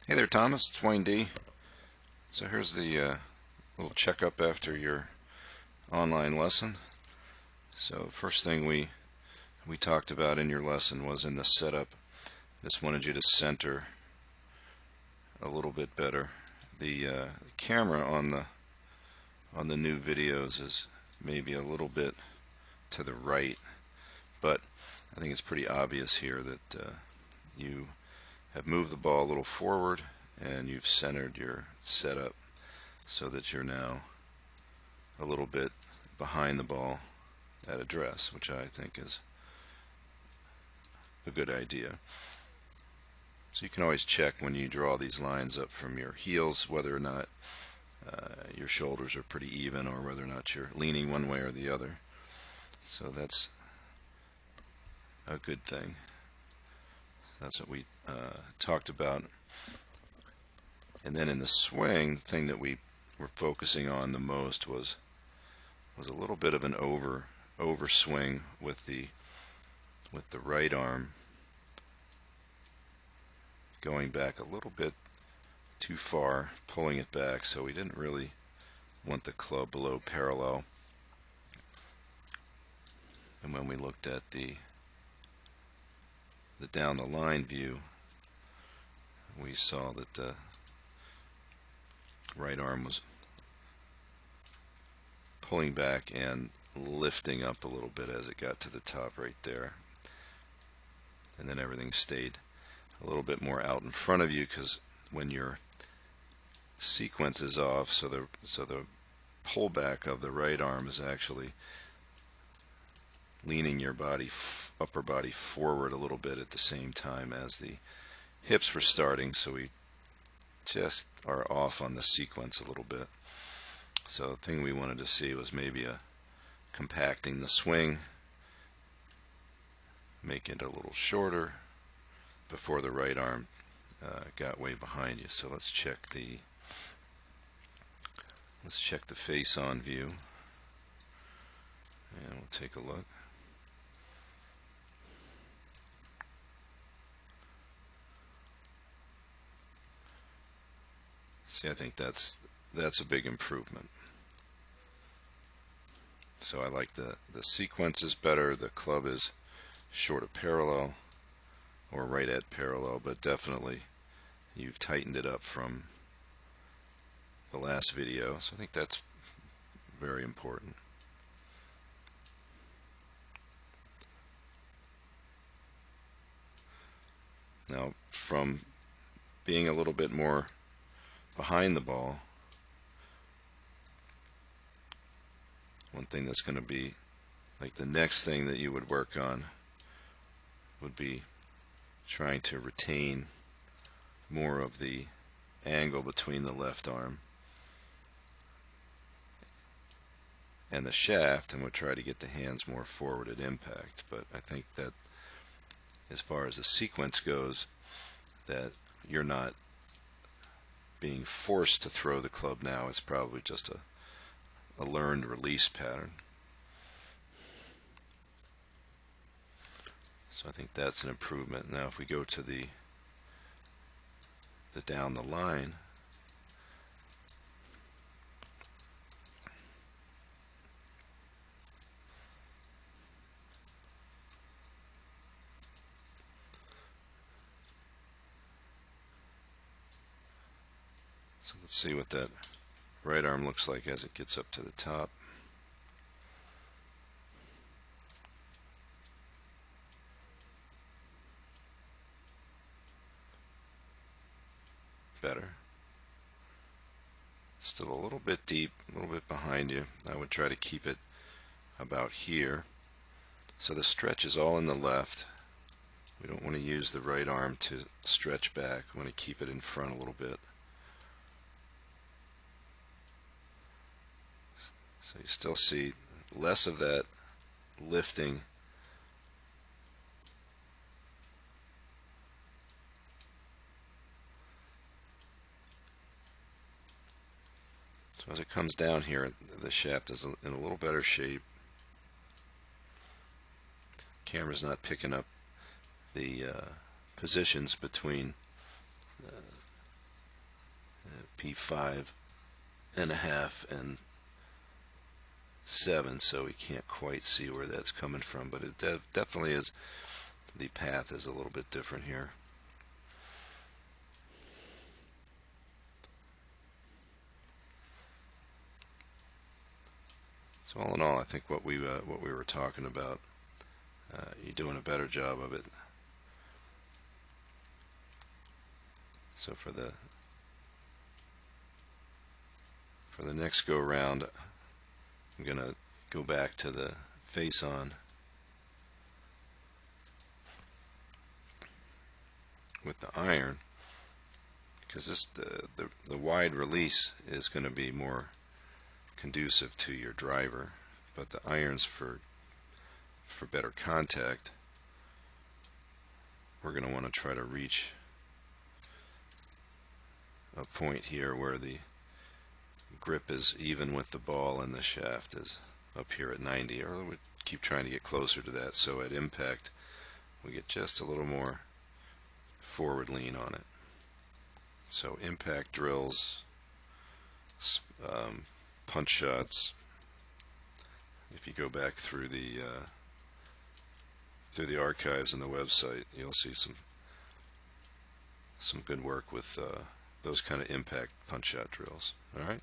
Hey there, Thomas. It's Wayne D. So here's the little checkup after your online lesson. So first thing we talked about in your lesson was in the setup. Just wanted you to center a little bit better. The camera on the new videos is maybe a little bit to the right, but I think it's pretty obvious here that you have moved the ball a little forward and you've centered your setup so that you're now a little bit behind the ball at address, which I think is a good idea. So you can always check when you draw these lines up from your heels whether or not your shoulders are pretty even or whether or not you're leaning one way or the other. So that's a good thing. That's what we talked about. And then in the swing, the thing that we were focusing on the most was a little bit of an overswing with the right arm going back a little bit too far, pulling it back, so we didn't really want the club below parallel. And when we looked at the down the line view, we saw that the right arm was pulling back and lifting up a little bit as it got to the top right there, and then everything stayed a little bit more out in front of you, because when your sequence is off, so the pullback of the right arm is actually leaning your upper body forward a little bit at the same time as the hips were starting, so we just are off on the sequence a little bit. So the thing we wanted to see was maybe a compacting the swing, make it a little shorter before the right arm got way behind you. So let's check the face on view, and we'll take a look. See, I think that's a big improvement. So I like the sequence is better, the club is short of parallel or right at parallel, but definitely you've tightened it up from the last video, so I think that's very important. Now, from being a little bit more behind the ball, one thing that's going to be like the next thing that you would work on would be trying to retain more of the angle between the left arm and the shaft, and we'll try to get the hands more forward at impact. But I think that as far as the sequence goes, that you're not being forced to throw the club now. It's probably just a learned release pattern. So I think that's an improvement. Now if we go to the down the line, so let's see what that right arm looks like as it gets up to the top. Better. Still a little bit deep, a little bit behind you. I would try to keep it about here. So the stretch is all in the left. We don't want to use the right arm to stretch back. We want to keep it in front a little bit. So you still see less of that lifting. So as it comes down here, the shaft is in a little better shape. Camera's not picking up the positions between P5 and a half and 7, so we can't quite see where that's coming from, but it definitely is. The path is a little bit different here. So all in all, I think what we were talking about, you're doing a better job of it. So for the next go round, I'm gonna go back to the face on with the iron, because the wide release is going to be more conducive to your driver, but the irons for better contact, we're going to want to try to reach a point here where the grip is even with the ball and the shaft is up here at 90, or we keep trying to get closer to that, so at impact we get just a little more forward lean on it. So impact drills, punch shots, if you go back through the archives on the website, you'll see some good work with those kind of impact punch shot drills. All right.